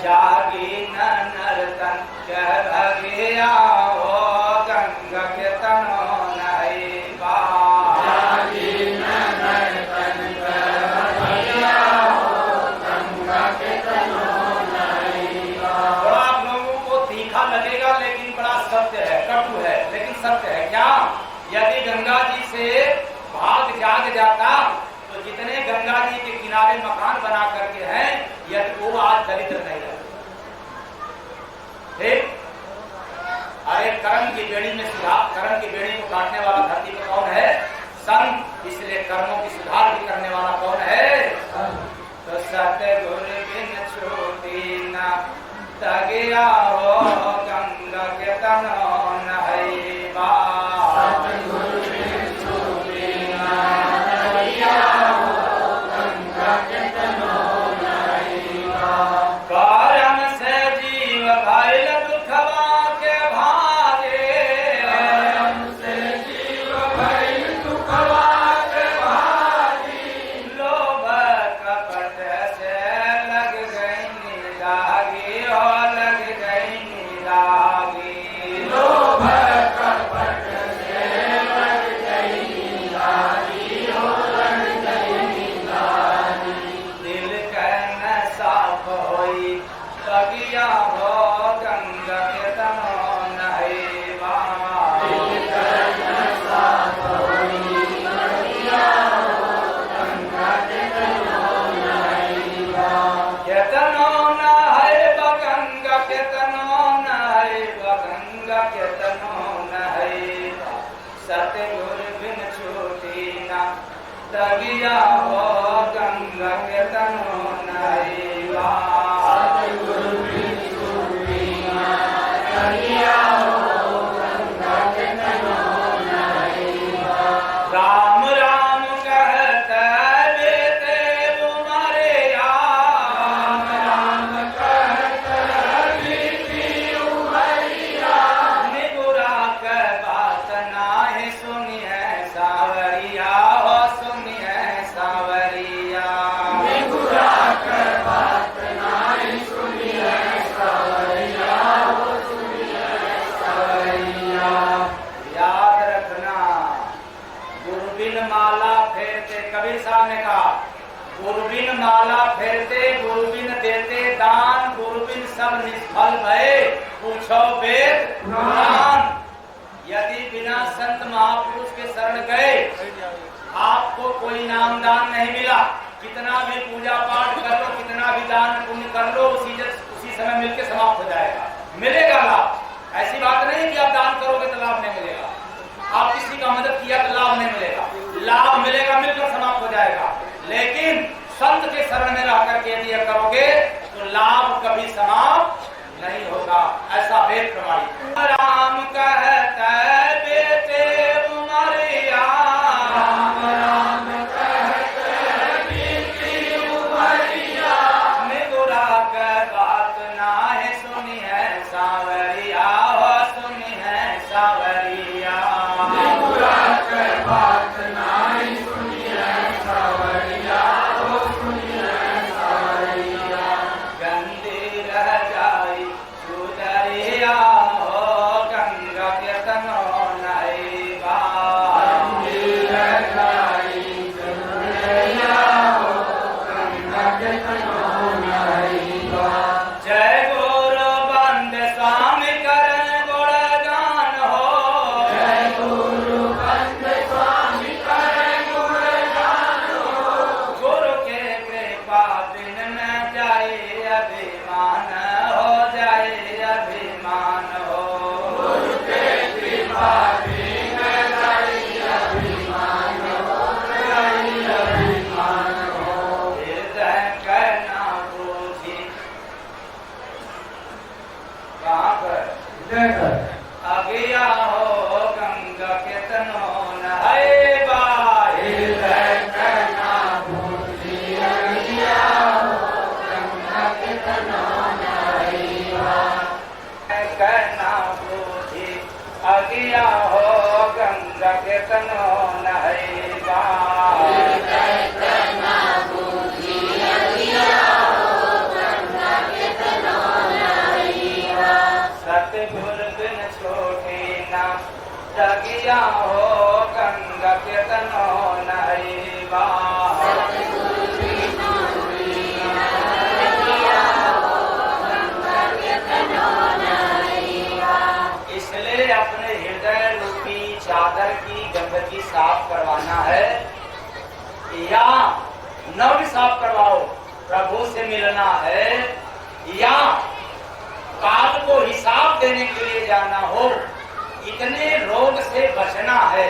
जागी न तनो नहीं बा। बड़ा आप लोगों को तीखा लगेगा लेकिन बड़ा सत्य है, कटु है लेकिन सत्य है। क्या? यदि गंगा जी से भाग जाग जाता तो जितने गंगा जी के किनारे मकान बना करके हैं यदि वो आज दरिद्र नहीं रहते। ठीक? अरे कर्म की बेड़ी में सुधार, कर्म की बेड़ी को काटने वाला धरती में कौन है? संत। इसलिए कर्मों की सुधार भी करने वाला कौन है? तो सतगुरु बिन छूटी न तगिया हो गंगा के तनो नहीं बा। सतगुरु बिन छूटी न तगिया हो गंगा के तनो नहीं बा। कर्म से जीव भइल दुखवा के भागे, कर्म से जीव भइल दुखवा के भागी। लोभ कपट से लग गई लागी हो, लग गई लागी। लोभ कपट से लग गई लागी हो, लग गई लागी। दिल के न साफ होई तगिया हो गंगा के तनो नहीं बा। दिल के न साफ होई तगिया हो गंगा के तनो नहीं बा। के तनो नहीं बा गंगा के तनो नहीं बा, गंगा के तनो नहीं बा। सतगुरु बिन छूटी न तगिया हो गंगा के तनो नहीं बा। सतगुरु बिन छूटी न तगिया हो गंगा के तनो नहीं बा। राम राम कहते बेटे उमरिया, राम राम कहते बेटी उमरिया। निगुरा के बात नाही सुनिए सावरिया हो, सुनिए सावरिया। निगुरा के बात नाही सुनिए सावरिया हो, सुनिए सावरिया। याद रखना, गुरुबिन माला फेरते, कबीर साहब ने कहा गुरुबिन माला फेरते, गुरुबिन देते दान, गुरुबिन सब निष्फल भये, पूछो वेद पुराण। यदि बिना संत महापुरुष के शरण गए आपको कोई नामदान नहीं मिला। कितना भी पूजा पाठ कर लो, कितना भी दान पुण्य कर लो, उसी समय मिलकर समाप्त हो जाएगा। मिलेगा लाभ, ऐसी बात नहीं कि आप दान करोगे तो लाभ नहीं मिलेगा, आप किसी का मदद किया तो लाभ नहीं मिलेगा, लाभ मिलेगा, मिलकर समाप्त हो जाएगा। लेकिन संत के शरण में रह करके यदि यह करोगे तो लाभ कभी समाप्त नहीं होगा, ऐसा वेद प्रमाणित। राम कहते बेटे उमरिया, राम राम कहते बेटी उमरिया। निगुरा के बात नाहि सुनी है सावरिया हो, सुनी है सावरिया। निगुरा के बात नाहि सुनी है सावरिया हो, सुनी है सावरिया। गंदी रह जाई सुदरिया हो गंगा के तनो नहीं बा। गंदी रह जाई सुदरिया हो गंगा के तनो नहीं बा। जय गुरु बंद स्वामी करण गुणगान हो, जय गुरु बंद स्वामी करण गुणगान हो। गुरु के कृपा बिन न जाए अभिमान हो, जाए अभिमान हो। गुरु के कृपा बिन न जाए अभिमान हो, जाए अभिमान हो। हृदय करना बूझी कहाँ पर अगिया हो गंगा के तनो नहीं बा। हृदय करना बूझी अगिया हो गंगा के तनो नहीं बा। करना बूझी अगिया हो गंगा के तनो नहीं बा। हृदय करना बूझी अगिया हो गंगा के तनो नहीं बा। सतगुरु बिन छोटे ना तगिया नदिया हो गंगा के तनो नहैबा। इसलिए अपने हृदय रूपी चादर की गंदगी साफ करवाना है, या न भी साफ करवाओ, प्रभु से मिलना है, या काल को हिसाब देने के लिए जाना हो, इतने रोग से बचना है,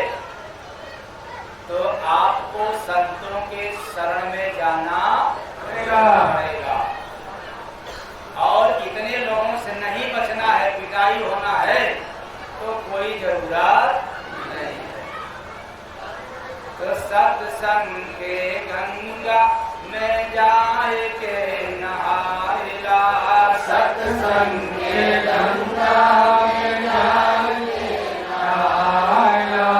तो आपको संतों के शरण में जाना पड़ेगा। और इतने लोगों से नहीं बचना है, पिटाई होना है, तो कोई जरूरत नहीं है। तो सत्संग के गंगा में जाए के नहाइला, सत्संग के गंगा में जाए के नहाइला।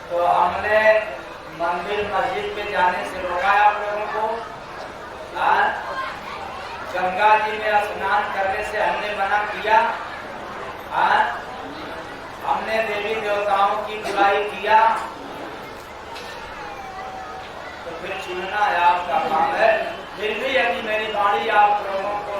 तो हमने मंदिर मस्जिद पे जाने से रोका है आप लोगों को। गंगा जी में स्नान करने से हमने मना किया। हमने देवी देवताओं की बुराई किया, तो फिर चुनना है आपका काम है। फिर भी यदि मेरी वाणी आप लोगों को